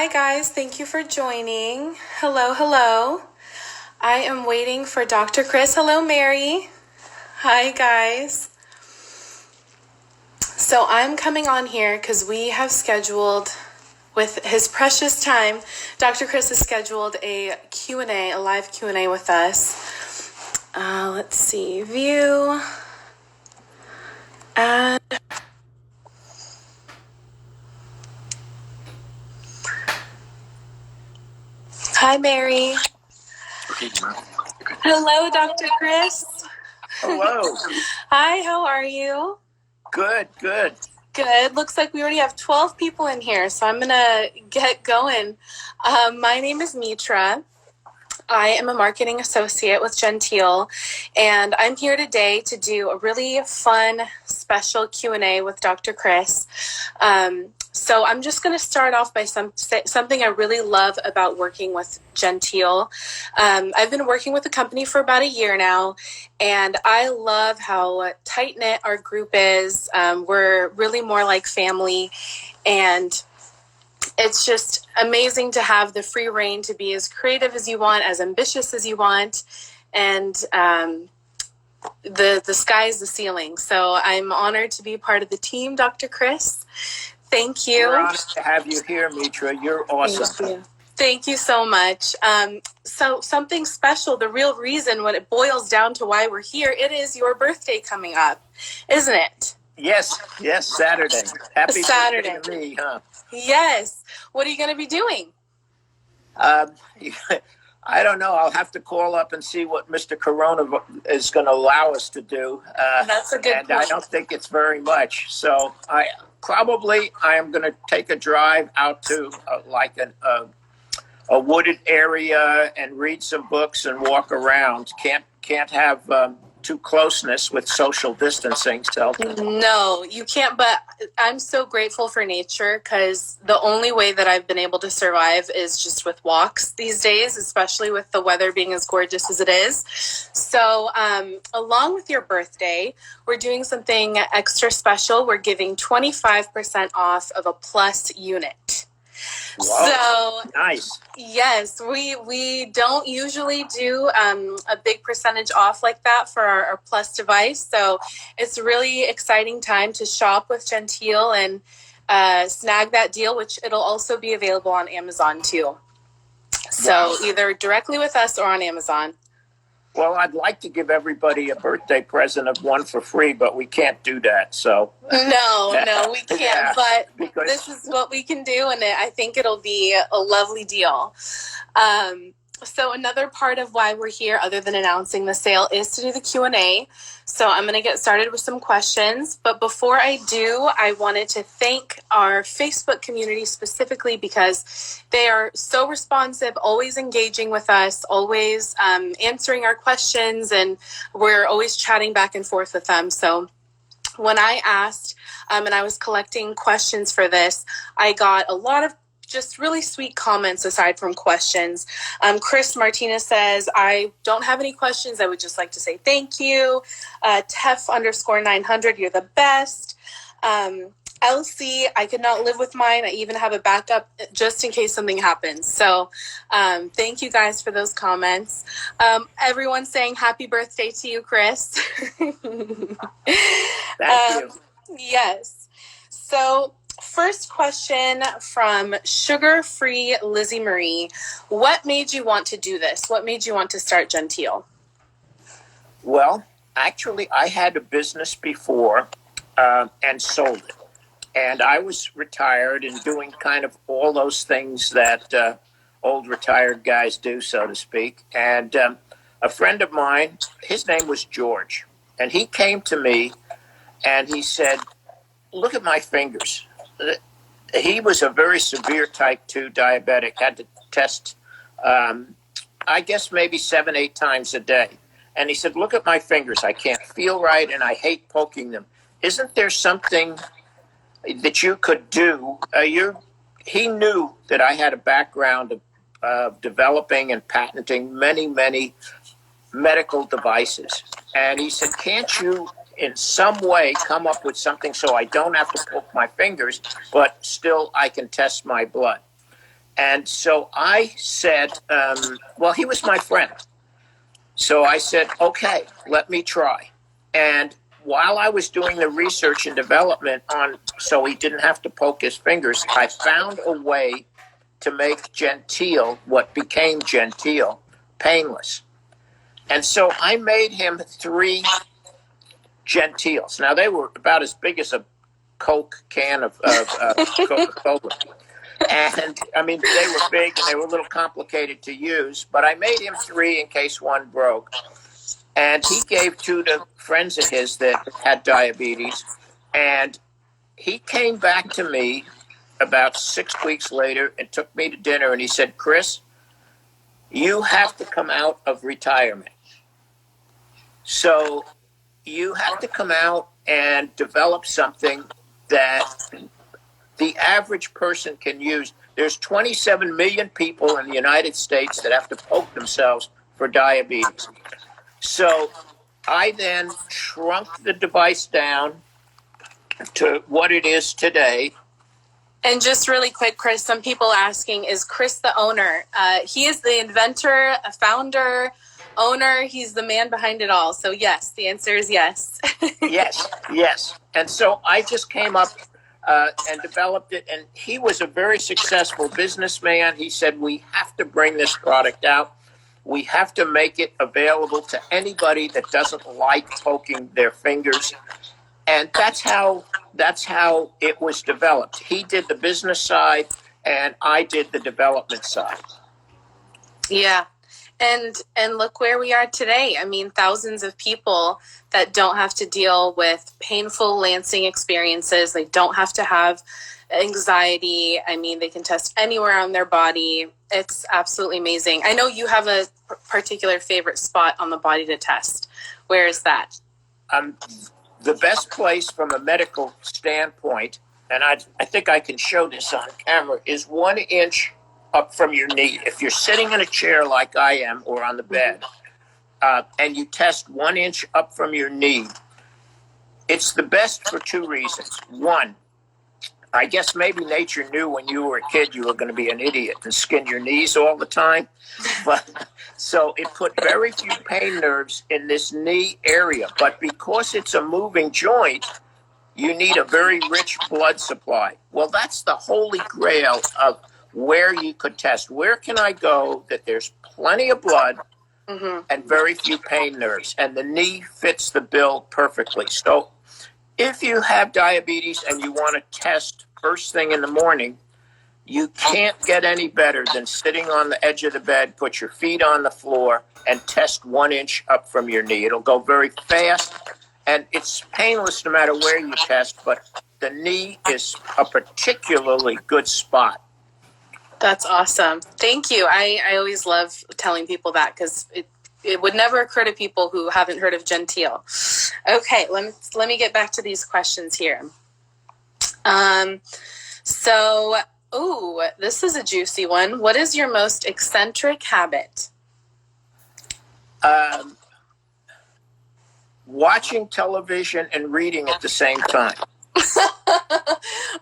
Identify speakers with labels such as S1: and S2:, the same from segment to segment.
S1: Hi guys, thank you for joining. Hello, hello. I am waiting for Dr. Chris. Hello, Mary. Hi guys. So I'm coming on here because we have scheduled, with his precious time, Dr. Chris has scheduled a Q&A, a live Q&A with us. Let's see, view, add. Hi, Mary. Hello, Dr. Chris.
S2: Hello.
S1: Hi, how are you?
S2: Good.
S1: Good. Looks like we already have 12 people in here, so I'm going to get going. My name is Mitra. I am a marketing associate with Genteel, and I'm here today to do a really fun, special Q&A with Dr. Chris. So I'm just going to start off by something I really love about working with Genteel. I've been working with the company for about a year now, and I love how tight-knit our group is. We're really more like family, and it's just amazing to have the free reign to be as creative as you want, as ambitious as you want, and the sky's the ceiling. So I'm honored to be part of the team, Dr. Chris. Thank you.
S2: We're honored to have you here, Mitra. You're awesome.
S1: Thank you so much. So something special, the real reason when it boils down to why we're here, it is your birthday coming up, isn't it?
S2: Yes, Saturday. Happy
S1: Saturday
S2: birthday to me, huh?
S1: Yes. What are you going to be doing?
S2: I don't know. I'll have to call up and see what Mr. Corona is going to allow us to do.
S1: That's a good
S2: and
S1: point.
S2: I don't think it's very much. So I am going to take a drive out to a wooded area and read some books and walk around. Can't have too closeness with social distancing. So
S1: no, you can't. But I'm so grateful for nature because the only way that I've been able to survive is just with walks these days, especially with the weather being as gorgeous as it is. So along with your birthday, we're doing something extra special. We're giving 25% off of a Plus unit.
S2: Wow.
S1: So
S2: nice.
S1: Yes, we don't usually do a big percentage off like that for our Plus device. So it's a really exciting time to shop with Genteel and snag that deal, which it'll also be available on Amazon too. So either directly with us or on Amazon.
S2: Well, I'd like to give everybody a birthday present of one for free, but we can't do that. So
S1: no, we can't.
S2: Yeah,
S1: but this is what we can do, and I think it'll be a lovely deal. So another part of why we're here, other than announcing the sale, is to do the Q&A. So I'm going to get started with some questions. But before I do, I wanted to thank our Facebook community specifically because they are so responsive, always engaging with us, always answering our questions, and we're always chatting back and forth with them. So when I asked and I was collecting questions for this, I got a lot of just really sweet comments aside from questions. Chris Martinez says, I don't have any questions. I would just like to say thank you. Tef_900, you're the best. LC, I could not live with mine. I even have a backup just in case something happens. So thank you guys for those comments. Everyone's saying happy birthday to you, Chris.
S2: Thank you.
S1: Yes. So first question from Sugar-Free Lizzie Marie. What made you want to do this? What made you want to start Genteel?
S2: Well, actually, I had a business before and sold it. And I was retired and doing kind of all those things that old retired guys do, so to speak. And a friend of mine, his name was George, and he came to me and he said, look at my fingers. He was a very severe type 2 diabetic, had to test, I guess maybe 7-8 times a day. And he said, look at my fingers. I can't feel right and I hate poking them. Isn't there something that you could do? He knew that I had a background of developing and patenting many medical devices. And he said, can't you in some way come up with something so I don't have to poke my fingers, but still I can test my blood? And so I said, well, he was my friend. So I said, okay, let me try. And while I was doing the research and development on, so he didn't have to poke his fingers, I found a way to make Genteel, what became Genteel, painless. And so I made him 3 Genteels. Now, they were about as big as a Coke can of Coca-Cola. And I mean, they were big and they were a little complicated to use, but I made him 3 in case one broke. And he gave 2 to friends of his that had diabetes. And he came back to me about 6 weeks later and took me to dinner. And he said, Chris, you have to come out of retirement. So you have to come out and develop something that the average person can use. There's 27 million people in the United States that have to poke themselves for diabetes. So I then shrunk the device down to what it is today.
S1: And just really quick, Chris, some people asking, is Chris the owner? He is the inventor, a founder, owner. He's the man behind it all. So yes, the answer is yes.
S2: Yes. And so I just came up and developed it. And he was a very successful businessman. He said, we have to bring this product out. We have to make it available to anybody that doesn't like poking their fingers. And that's how it was developed. He did the business side and I did the development side.
S1: Yeah. And look where we are today. I mean, thousands of people that don't have to deal with painful lancing experiences. They don't have to have anxiety. I mean, they can test anywhere on their body. It's absolutely amazing. I know you have a particular favorite spot on the body to test. Where is that?
S2: The best place from a medical standpoint, and I think I can show this on camera, is 1 inch up from your knee. If you're sitting in a chair like I am or on the bed, and you test 1 inch up from your knee, it's the best for 2 reasons. One, I guess maybe nature knew when you were a kid you were going to be an idiot and skin your knees all the time. But so it put very few pain nerves in this knee area. But because it's a moving joint, you need a very rich blood supply. Well, that's the holy grail of where you could test. Where can I go that there's plenty of blood and very few pain nerves? And the knee fits the bill perfectly. So if you have diabetes and you want to test first thing in the morning, you can't get any better than sitting on the edge of the bed, put your feet on the floor, and test 1 inch up from your knee. It'll go very fast, and it's painless no matter where you test, but the knee is a particularly good spot.
S1: That's awesome. Thank you. I always love telling people that because it would never occur to people who haven't heard of Genteel. Okay, let me get back to these questions here. This is a juicy one. What is your most eccentric habit?
S2: Watching television and reading at the same time.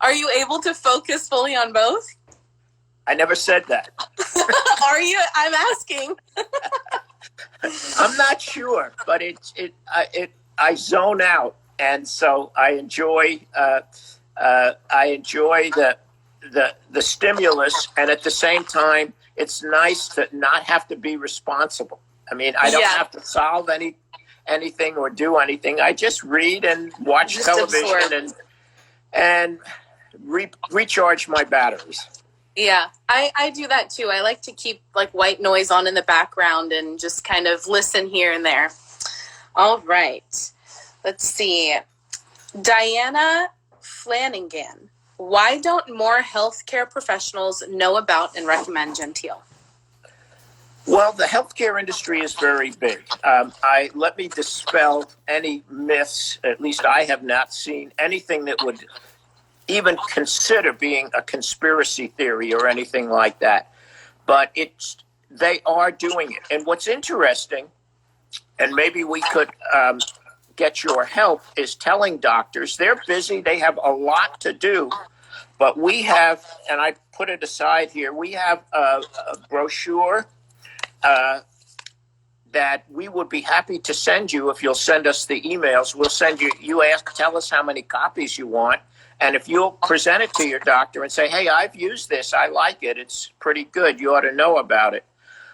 S1: Are you able to focus fully on both?
S2: I never said that.
S1: Are you? I'm asking.
S2: I'm not sure, but I zone out, and so I enjoy the stimulus, and at the same time, it's nice to not have to be responsible. I mean, I don't have to solve anything or do anything. I just read and watch television and recharge my batteries.
S1: Yeah, I do that too. I like to keep like white noise on in the background and just kind of listen here and there. All right. Let's see. Diana Flanagan. Why don't more healthcare professionals know about and recommend Genteel?
S2: Well, the healthcare industry is very big. Let me dispel any myths. At least I have not seen anything that would even consider being a conspiracy theory or anything like that. But they are doing it. And what's interesting, and maybe we could get your help, is telling doctors they're busy, they have a lot to do, but we have, and I put it aside here. We have a brochure that we would be happy to send you if you'll send us the emails. We'll send you, tell us how many copies you want. And if you'll present it to your doctor and say, hey, I've used this, I like it, it's pretty good, you ought to know about it.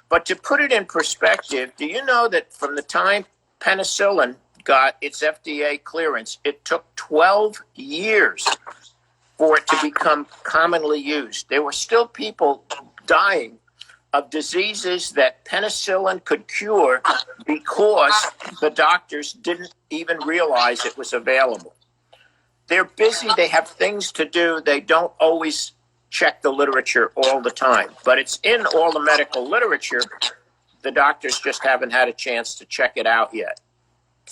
S2: But to put it in perspective, do you know that from the time penicillin got its FDA clearance, it took 12 years for it to become commonly used? There were still people dying of diseases that penicillin could cure because the doctors didn't even realize it was available. They're busy, they have things to do, they don't always check the literature all the time, but it's in all the medical literature. The doctors just haven't had a chance to check it out yet.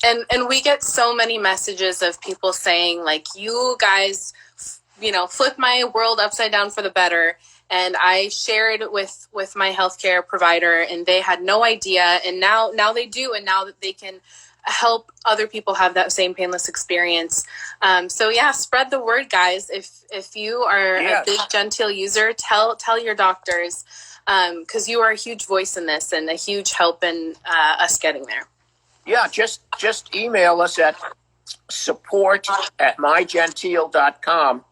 S1: And we get so many messages of people saying, like, you guys, flip my world upside down for the better. And I shared with my healthcare provider, and they had no idea. And now they do. And now that they can help other people have that same painless experience. So yeah, spread the word, guys. If you are a big Genteel user, tell your doctors, because you are a huge voice in this and a huge help in us getting there.
S2: Yeah, just email us at support@mygenteel.com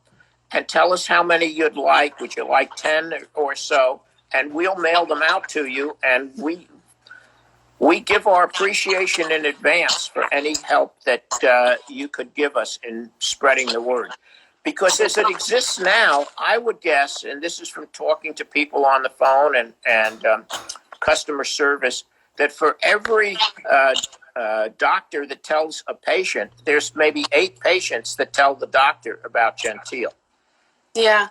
S2: and tell us how many you'd like. Would you like 10 or so? And we'll mail them out to you. And we give our appreciation in advance for any help that you could give us in spreading the word. Because as it exists now, I would guess, and this is from talking to people on the phone and customer service, that for every doctor that tells a patient, there's maybe 8 patients that tell the doctor about Genteel.
S1: Yeah,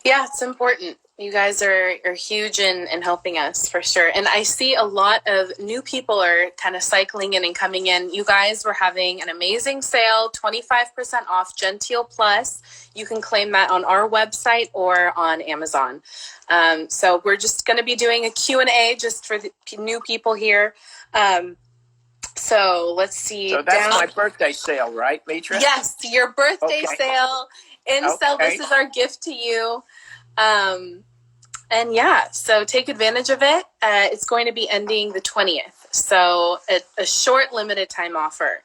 S1: it's important. You guys are huge in helping us, for sure. And I see a lot of new people are kind of cycling in and coming in. You guys were having an amazing sale, 25% off Genteel Plus. You can claim that on our website or on Amazon. So we're just going to be doing a Q&A just for the new people here. So let's see.
S2: So that's my birthday sale, right, Mitra?
S1: Yes, your birthday sale. Incel, this is our gift to you. And yeah, so take advantage of it. It's going to be ending the 20th. So a short limited time offer.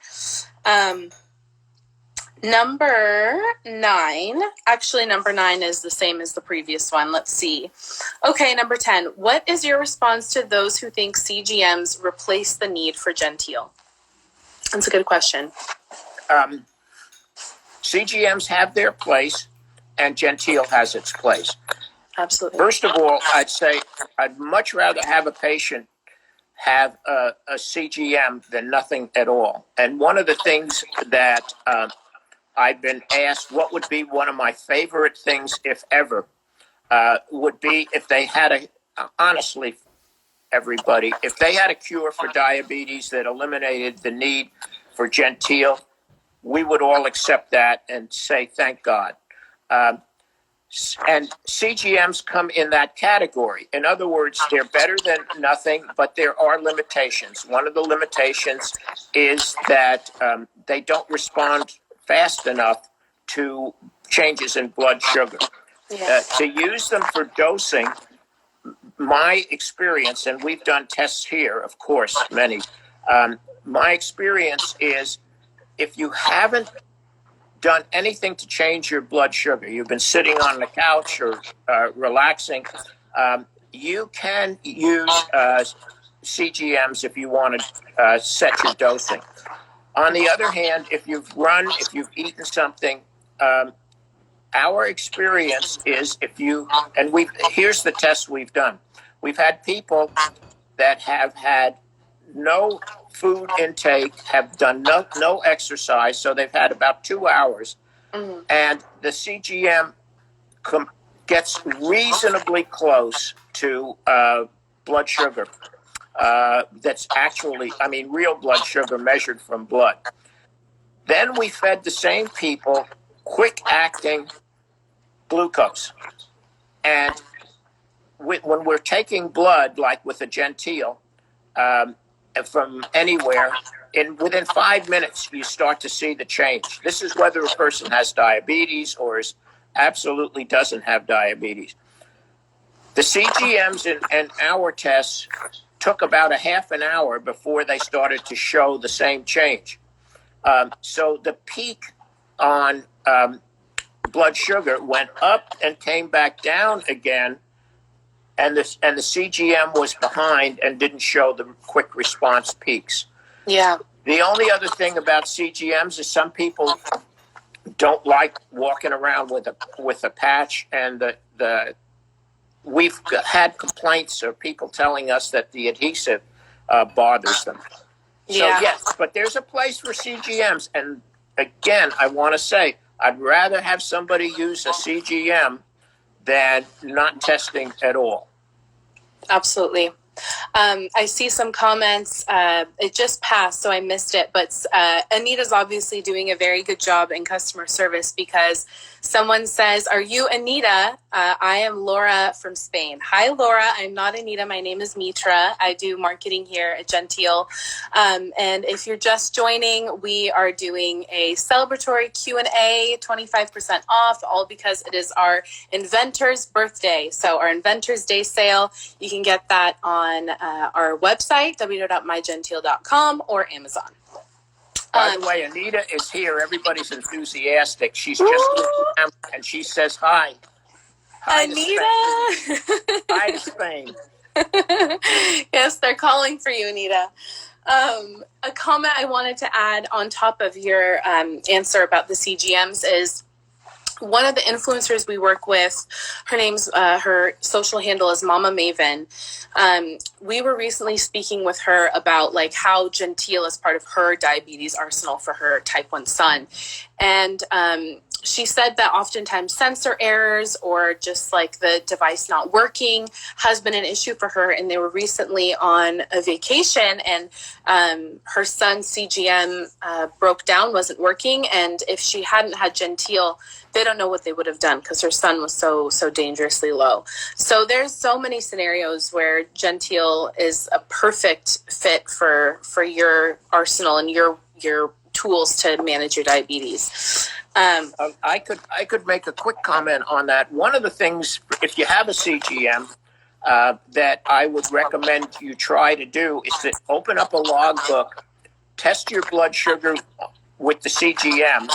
S1: Number 9 is the same as the previous one. Let's see. Okay, number 10. What is your response to those who think CGMs replace the need for Genteel? That's a good question.
S2: CGMs have their place, and Genteel has its place.
S1: Absolutely.
S2: First of all, I'd say I'd much rather have a patient have a CGM than nothing at all. And one of the things that I've been asked, what would be one of my favorite things, if ever, would be if they had honestly, everybody, if they had a cure for diabetes that eliminated the need for Genteel, we would all accept that and say, thank God. And CGMs come in that category. In other words, they're better than nothing, but there are limitations. One of the limitations is that they don't respond fast enough to changes in blood sugar. To use them for dosing, my experience, and we've done tests here, of course, many, my experience is if you haven't done anything to change your blood sugar, you've been sitting on the couch or relaxing, you can use CGMs if you want to set your dosing. On the other hand, if you've eaten something, our experience is here's the test we've done. We've had people that have had no food intake, have done no exercise, so they've had about 2 hours, and the CGM gets reasonably close to blood sugar. That's actually, real blood sugar measured from blood. Then we fed the same people quick-acting glucose. And when we're taking blood, like with a Genteel, from anywhere, within 5 minutes, you start to see the change. This is whether a person has diabetes or is absolutely doesn't have diabetes. The CGMs in our tests took about a half an hour before they started to show the same change. So the peak on blood sugar went up and came back down again, and the CGM was behind and didn't show the quick response peaks.
S1: Yeah.
S2: The only other thing about CGMs is some people don't like walking around with a patch, and we've had complaints of people telling us that the adhesive bothers them. So
S1: Yeah.
S2: yes, but there's a place for CGMs, and again, I want to say I'd rather have somebody use a CGM than not testing at all.
S1: Absolutely. I see some comments. It just passed, so I missed it. But Anita's obviously doing a very good job in customer service, because someone says, "Are you Anita?" I am Laura from Spain. Hi, Laura. I'm not Anita. My name is Mitra. I do marketing here at Genteel. And if you're just joining, we are doing a celebratory Q&A, 25% off, all because it is our inventor's birthday. So our inventor's day sale, you can get that on our website, www.mygenteel.com, or Amazon.
S2: By the way, Anita is here. Everybody's enthusiastic. She's just and she says hi. Hi,
S1: Anita!
S2: Hi to Spain.
S1: Yes, they're calling for you, Anita. A comment I wanted to add on top of your answer about the CGMs is, one of the influencers we work with, her social handle is Mama Maven. We were recently speaking with her about like how Genteel is part of her diabetes arsenal for her type 1 son. And she said that oftentimes sensor errors or just like the device not working has been an issue for her. And they were recently on a vacation, and her son's CGM broke down, wasn't working. And if she hadn't had Genteel, they don't know what they would have done, because her son was so dangerously low. So there's so many scenarios where Genteel is a perfect fit for your arsenal and your tools to manage your diabetes.
S2: I could make a quick comment on that. One of the things, if you have a CGM, that I would recommend you try to do is to open up a logbook, test your blood sugar with the CGM,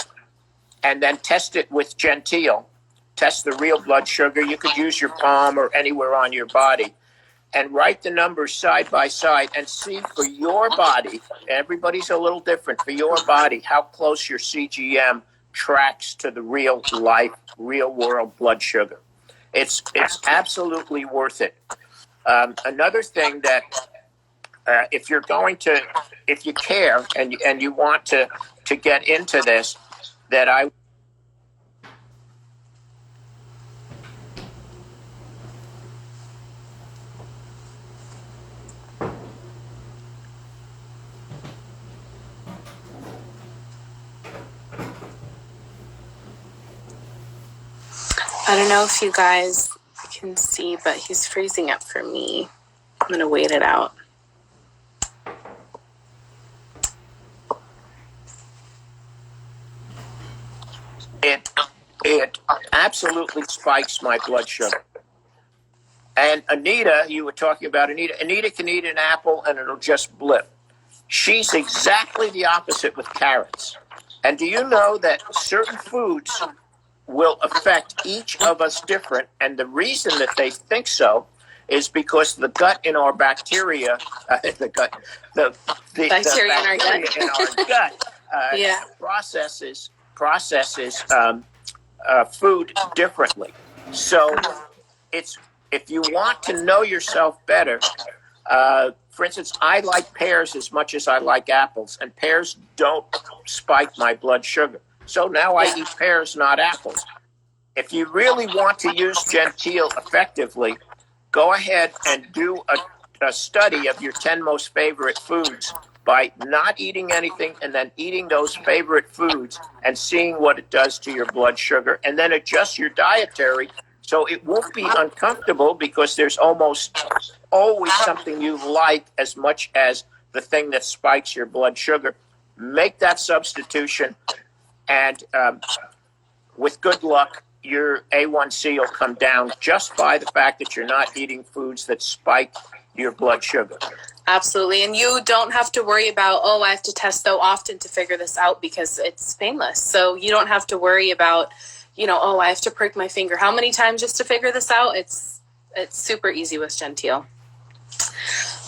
S2: and then test it with Genteel. Test the real blood sugar. You could use your palm or anywhere on your body, and write the numbers side by side and see for your body. Everybody's a little different. For your body, how close your CGM tracks to the real life, real world blood sugar. It's absolutely worth it. Another thing that if you care and you want to get into this, that I
S1: don't know if you guys can see, but he's freezing up for me. I'm going to wait it out.
S2: It absolutely spikes my blood sugar. And Anita, you were talking about Anita. Anita can eat an apple and it'll just blip. She's exactly the opposite with carrots. And do you know that certain foods will affect each of us different? And the reason that they think so is because the gut in our bacteria, the bacteria in our gut processes food differently. So if you want to know yourself better, for instance, I like pears as much as I like apples, and pears don't spike my blood sugar. So now I eat pears, not apples. If you really want to use Genteel effectively, go ahead and do a study of your 10 most favorite foods by not eating anything and then eating those favorite foods and seeing what it does to your blood sugar, and then adjust your dietary so it won't be uncomfortable, because there's almost always something you like as much as the thing that spikes your blood sugar. Make that substitution, and with good luck, your A1C will come down just by the fact that you're not eating foods that spike your blood sugar.
S1: Absolutely. And you don't have to worry about, oh, I have to test so often to figure this out, because it's painless. So you don't have to worry about, oh, I have to prick my finger how many times just to figure this out. It's super easy with Genteel.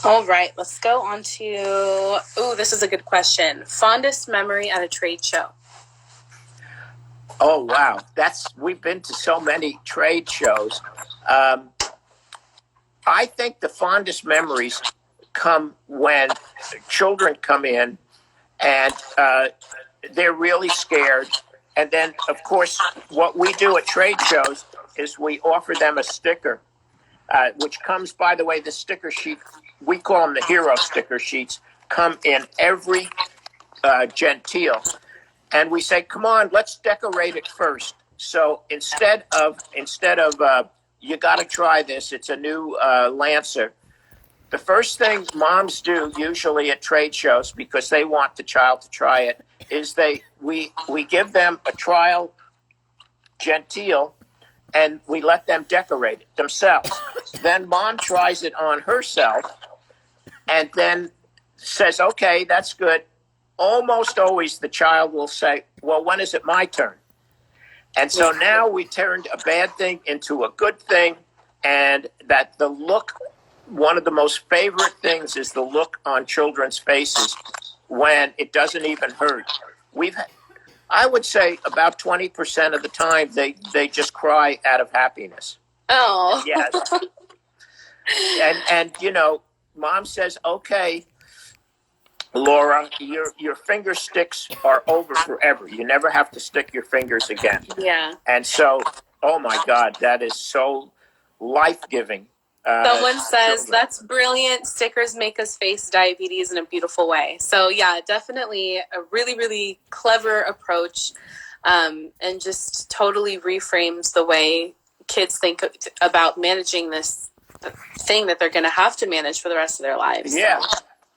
S1: All right, let's go on to, this is a good question. Fondest memory at a trade show.
S2: Oh, wow. We've been to so many trade shows. I think the fondest memories come when children come in and they're really scared. And then, of course, what we do at trade shows is we offer them a sticker, which comes, by the way, the sticker sheet, we call them the hero sticker sheets, come in every Genteel. And we say, come on, let's decorate it first. So instead of you got to try this, it's a new Lancer. The first thing moms do usually at trade shows, because they want the child to try it, is we give them a trial Genteel, and we let them decorate it themselves. Then mom tries it on herself, and then says, okay, that's good. Almost always the child will say, well, when is it my turn? And so now we turned a bad thing into a good thing, and that the look, one of the most favorite things is the look on children's faces when it doesn't even hurt. I would say about 20% of the time they just cry out of happiness.
S1: Oh.
S2: Yes. And mom says, okay, Laura, your finger sticks are over forever. You never have to stick your fingers again.
S1: Yeah.
S2: And so, oh my God, that is so life-giving.
S1: Someone says, that's brilliant. Stickers make us face diabetes in a beautiful way. So yeah, definitely a really, really clever approach, and just totally reframes the way kids think about managing this thing that they're going to have to manage for the rest of their lives.
S2: Yeah.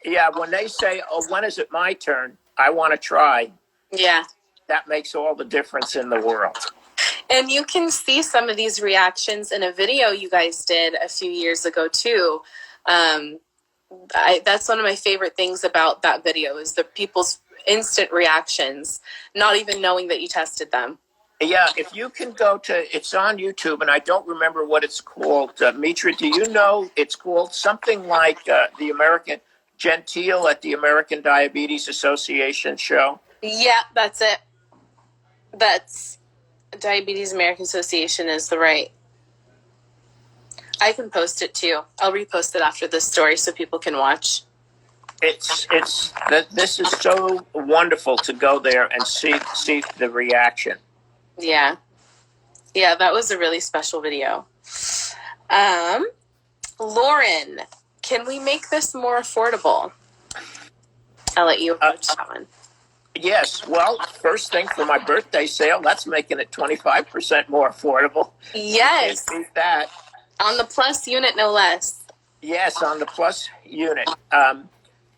S2: Yeah. When they say, oh, when is it my turn? I want to try.
S1: Yeah. That
S2: makes all the difference in the world.
S1: And you can see some of these reactions in a video you guys did a few years ago too. That's one of my favorite things about that video, is the people's instant reactions, not even knowing that you tested them.
S2: Yeah, if you can go to, it's on YouTube, and I don't remember what it's called. Mitra, do you know? It's called something like the American Genteel at the American Diabetes Association show.
S1: Yeah, that's it. That's Diabetes American Association is the right. I can post it too. I'll repost it after this story so people can watch.
S2: This is so wonderful to go there and see the reaction.
S1: Yeah. Yeah, that was a really special video. Lauren, can we make this more affordable? I'll let you approach that one.
S2: Yes. Well, first thing for my birthday sale, that's making it 25% more affordable.
S1: Yes.
S2: You can't beat that.
S1: On the Plus unit, no less.
S2: Yes, on the Plus unit.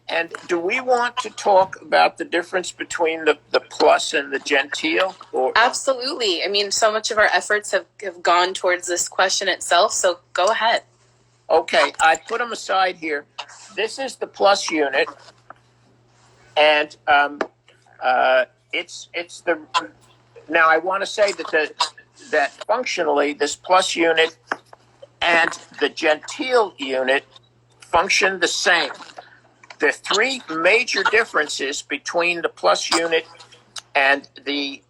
S2: And do we want to talk about the difference between the Plus and the Genteel?
S1: Absolutely. I mean, so much of our efforts have gone towards this question itself, so go ahead.
S2: Okay, I put them aside here. This is the Plus unit, and it's the. Now I want to say that functionally this Plus unit and the Genteel unit function the same. The three major differences between the Plus unit and the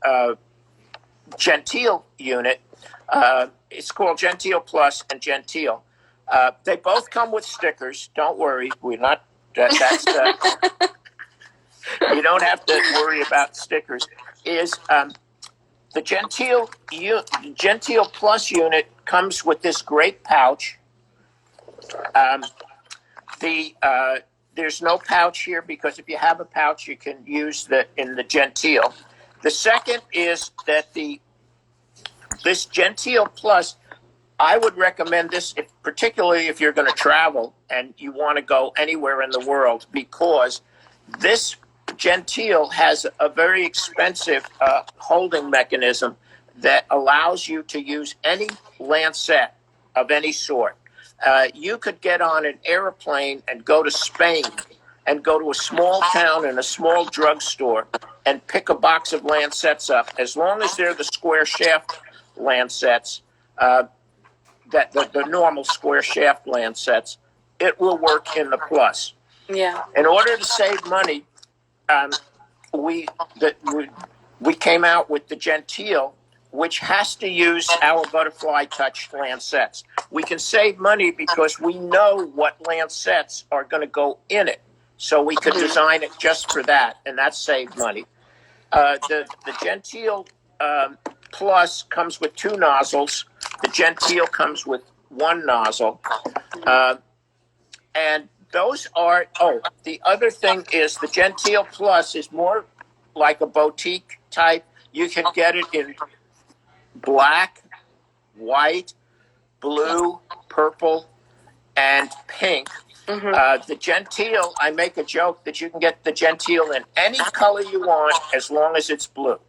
S2: Genteel unit. It's called Genteel Plus and Genteel. They both come with stickers. Don't worry, we're not. That's you don't have to worry about stickers. Is the Genteel Plus unit comes with this great pouch. There's no pouch here because if you have a pouch, you can use in the Genteel. The second is that this Genteel Plus, I would recommend this, particularly if you're going to travel and you want to go anywhere in the world, because this Genteel has a very expensive holding mechanism that allows you to use any lancet of any sort. You could get on an airplane and go to Spain and go to a small town and a small drugstore and pick a box of lancets up, as long as they're the square shaft lancets, that the normal square shaft lancets, it will work in the Plus.
S1: Yeah.
S2: In order to save money, we came out with the Genteel, which has to use our butterfly touch lancets. We can save money because we know what lancets are going to go in it, so we could design it just for that, and that saved money. The Genteel Plus comes with 2 nozzles. The Genteel comes with 1 nozzle, and those are. Oh, the other thing is the Genteel Plus is more like a boutique type. You can get it in black, white, blue, purple, and pink. The Genteel, I make a joke that you can get the Genteel in any color you want as long as it's blue.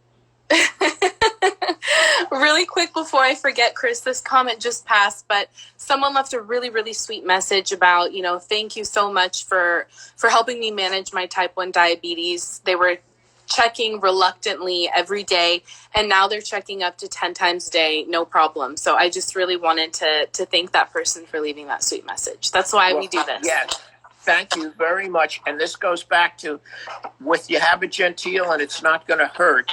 S1: Really quick before I forget, Chris, this comment just passed, but someone left a really, really sweet message about, thank you so much for helping me manage my type 1 diabetes. They were checking reluctantly every day, and now they're checking up to 10 times a day, no problem. So I just really wanted to thank that person for leaving that sweet message. That's why we do this.
S2: Yes, thank you very much. And this goes back to, with you have a Genteel and it's not going to hurt,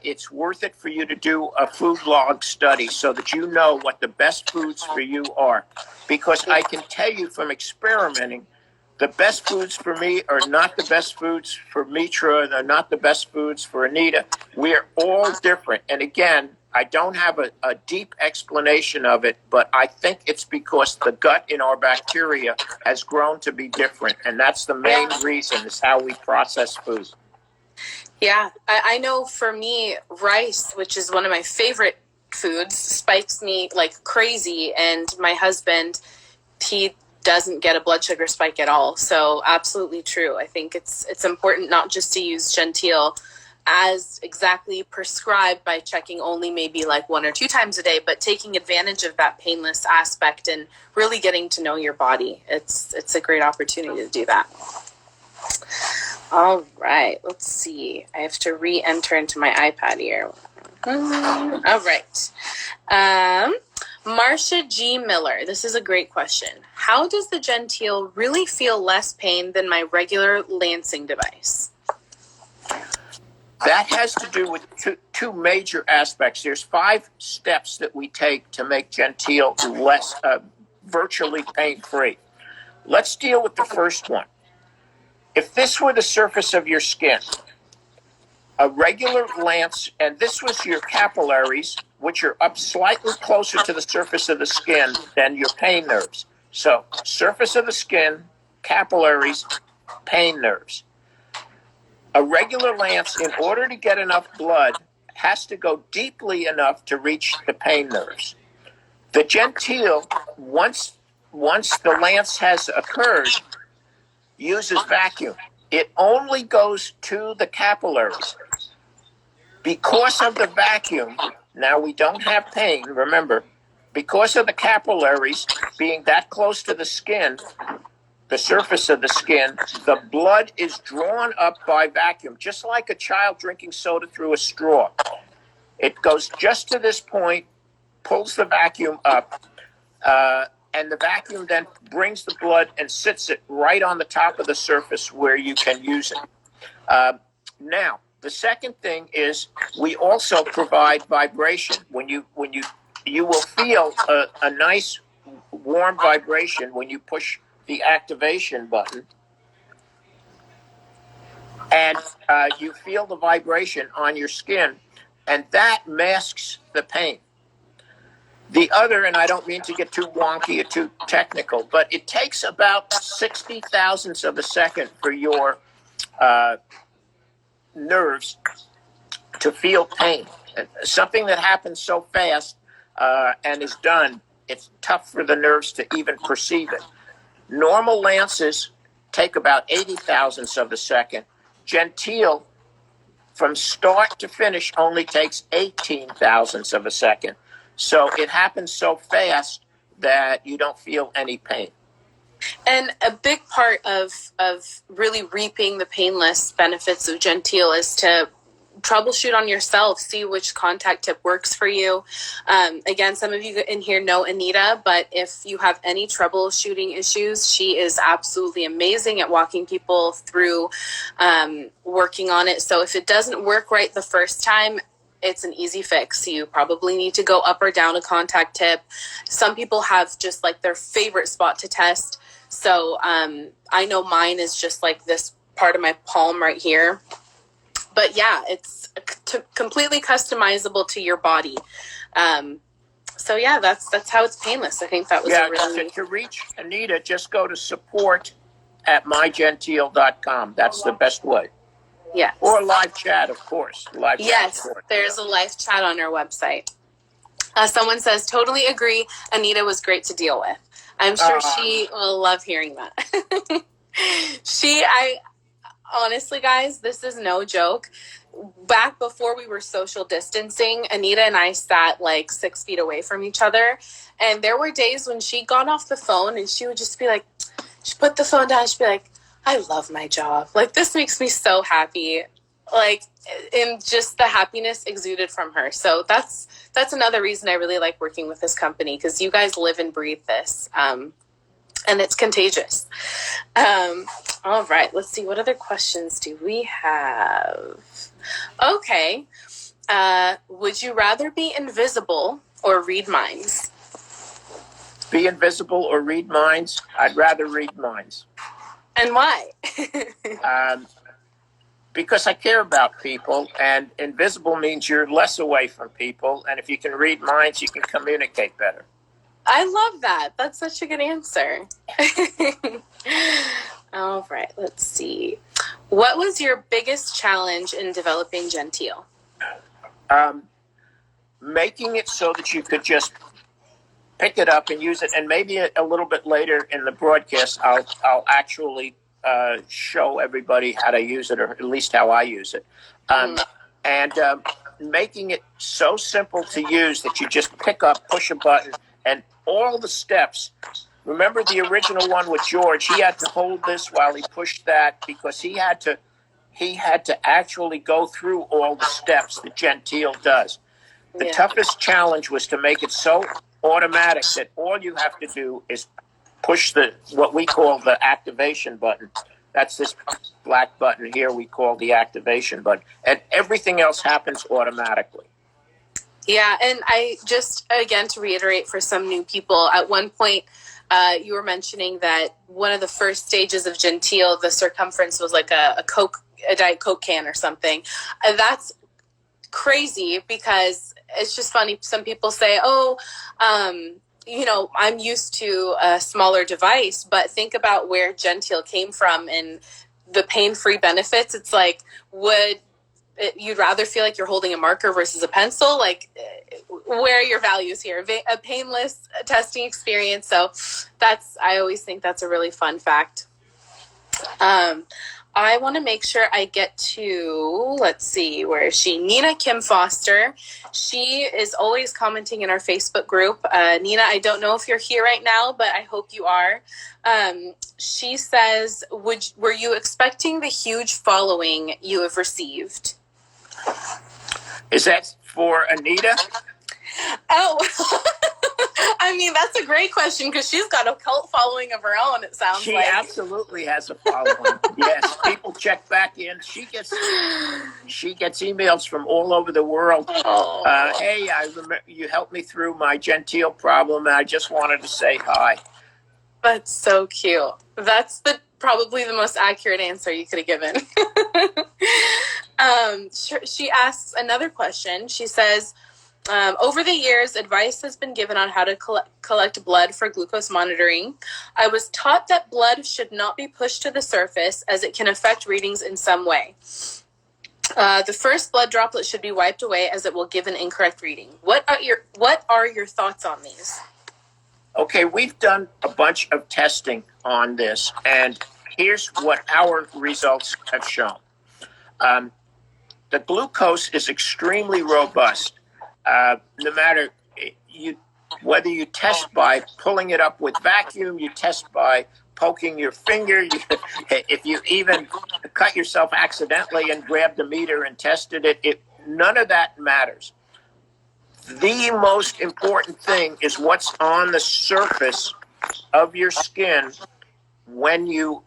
S2: it's worth it for you to do a food log study so that you know what the best foods for you are. Because I can tell you from experimenting, the best foods for me are not the best foods for Mitra. They're not the best foods for Anita. We are all different. And again, I don't have a deep explanation of it, but I think it's because the gut in our bacteria has grown to be different. And that's the main reason, is how we process food.
S1: Yeah, I know for me, rice, which is one of my favorite foods, spikes me like crazy. And my husband, he doesn't get a blood sugar spike at all. So absolutely true. I think it's important not just to use Genteel as exactly prescribed by checking only maybe like 1 or 2 times a day, but taking advantage of that painless aspect and really getting to know your body. It's a great opportunity to do that. All right, let's see. I have to re-enter into my iPad here. All right. Marcia G. Miller, this is a great question. How does the Genteel really feel less pain than my regular lancing device?
S2: That has to do with two major aspects. There's 5 steps that we take to make Genteel less virtually pain-free. Let's deal with the first one. If this were the surface of your skin, a regular lance, and this was your capillaries, which are up slightly closer to the surface of the skin than your pain nerves. So, surface of the skin, capillaries, pain nerves. A regular lance, in order to get enough blood, has to go deeply enough to reach the pain nerves. The Genteel, once the lance has occurred, uses vacuum. It only goes to the capillaries. Because of the vacuum, now we don't have pain, remember, because of the capillaries being that close to the skin, the surface of the skin, the blood is drawn up by vacuum, just like a child drinking soda through a straw. It goes just to this point, pulls the vacuum up, and the vacuum then brings the blood and sits it right on the top of the surface where you can use it. Now, the second thing is we also provide vibration. When you will feel a nice warm vibration when you push the activation button, and you feel the vibration on your skin, and that masks the pain. The other, and I don't mean to get too wonky or too technical, but it takes about 60 thousandths of a second for your nerves to feel pain. Something that happens so fast and is done, it's tough for the nerves to even perceive it. Normal lances take about 80 thousandths of a second. Genteel from start to finish only takes 18 thousandths of a second. So it happens so fast that you don't feel any pain.
S1: And a big part of really reaping the painless benefits of Genteel is to troubleshoot on yourself, see which contact tip works for you. Again, some of you in here know Anita, but if you have any troubleshooting issues, she is absolutely amazing at walking people through working on it. So if it doesn't work right the first time, it's an easy fix. You probably need to go up or down a contact tip. Some people have just like their favorite spot to test. So I know mine is just like this part of my palm right here. But yeah, it's completely customizable to your body. So yeah, that's how it's painless. I think that was a really...
S2: To reach Anita, just go to support@mygenteel.com. That's the best way.
S1: Yeah.
S2: Or live chat, of course.
S1: Yes, there's a live chat on our website. Someone says, totally agree. Anita was great to deal with. I'm sure she will love hearing that. Honestly, guys, this is no joke. Back before we were social distancing, Anita and I sat like 6 feet away from each other. And there were days when she got off the phone and she would just be like, she'd put the phone down. She'd be like, I love my job. Like, this makes me so happy. Like, and just the happiness exuded from her. So that's another reason I really like working with this company, because you guys live and breathe this. And it's contagious. All right, let's see. What other questions do we have? Okay. Would you rather be invisible or read minds?
S2: Be invisible or read minds? I'd rather read minds.
S1: And why?
S2: Because I care about people, and invisible means you're less away from people. And if you can read minds, you can communicate better.
S1: I love that. That's such a good answer. All right, let's see. What was your biggest challenge in developing Genteel?
S2: Making it so that you could just pick it up and use it. And maybe a little bit later in the broadcast, I'll actually show everybody how to use it, or at least how I use it. And making it so simple to use that you just pick up, push a button, and all the steps. Remember the original one with George? He had to hold this while he pushed that, because he had to actually go through all the steps that Genteel does. The toughest challenge was to make it so automatic that all you have to do is push what we call the activation button. That's this black button here we call the activation button. And everything else happens automatically. Yeah,
S1: and I just, again, to reiterate for some new people, at one point you were mentioning that one of the first stages of Genteel, the circumference was like a Diet Coke can or something. That's crazy, because it's just funny. Some people say, I'm used to a smaller device, but think about where Genteel came from and the pain-free benefits. It's like, you'd rather feel like you're holding a marker versus a pencil? Like, where are your values here? A painless testing experience. So I always think that's a really fun fact. I want to make sure I get to, let's see, where is she? Nina Kim Foster. She is always commenting in our Facebook group. Nina, I don't know if you're here right now, but I hope you are. She says, were you expecting the huge following you have received?
S2: Is that for Anita?
S1: Oh, I mean, that's a great question, because she's got a cult following of her own, it sounds
S2: she
S1: like.
S2: She absolutely has a following. Yes, people check back in. She gets emails from all over the world. Hey, I remember you helped me through my Genteel problem, and I just wanted to say hi.
S1: That's so cute. That's probably the most accurate answer you could have given. She asks another question. She says, over the years, advice has been given on how to collect blood for glucose monitoring. I was taught that blood should not be pushed to the surface, as it can affect readings in some way. The first blood droplet should be wiped away, as it will give an incorrect reading. What are your thoughts on these?
S2: Okay, we've done a bunch of testing on this, and here's what our results have shown. The the glucose is extremely robust. No matter whether you test by pulling it up with vacuum, you test by poking your finger, if you even cut yourself accidentally and grabbed the meter and tested it, none of that matters. The most important thing is what's on the surface of your skin when the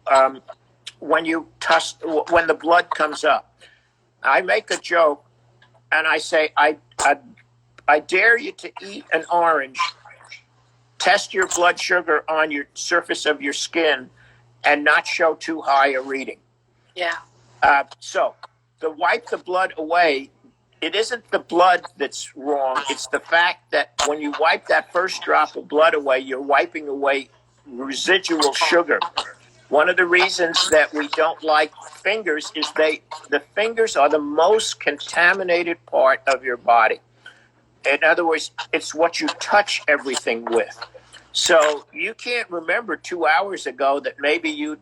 S2: blood comes up. I make a joke and I say, I dare you to eat an orange, test your blood sugar on your surface of your skin, and not show too high a reading.
S1: Yeah.
S2: So to wipe the blood away, it isn't the blood that's wrong. It's the fact that when you wipe that first drop of blood away, you're wiping away residual sugar. One of the reasons that we don't like fingers is the fingers are the most contaminated part of your body. In other words, it's what you touch everything with. So you can't remember 2 hours ago that maybe you'd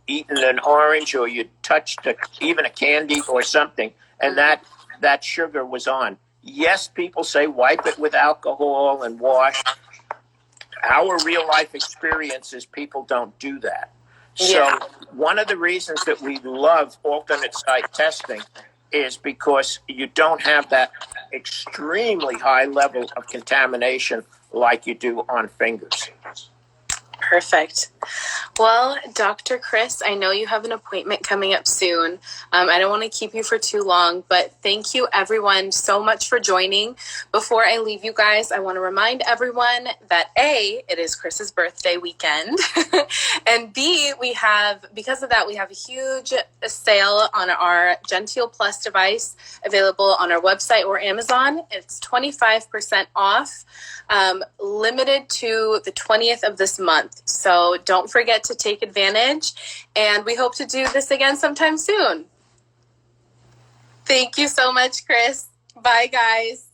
S2: eaten an orange or you'd touched even a candy or something, and that sugar was on. Yes, people say wipe it with alcohol and wash. Our real life experience is people don't do that. So one of the reasons that we love alternate site testing is because you don't have that extremely high level of contamination like you do on fingers.
S1: Perfect. Well, Dr. Chris, I know you have an appointment coming up soon. I don't want to keep you for too long, but thank you everyone so much for joining. Before I leave you guys, I want to remind everyone that A, it is Chris's birthday weekend, and B, because of that, we have a huge sale on our Genteel Plus device available on our website or Amazon. It's 25% off, limited to the 20th of this month. So don't forget to take advantage, and we hope to do this again sometime soon. Thank you so much, Chris. Bye, guys.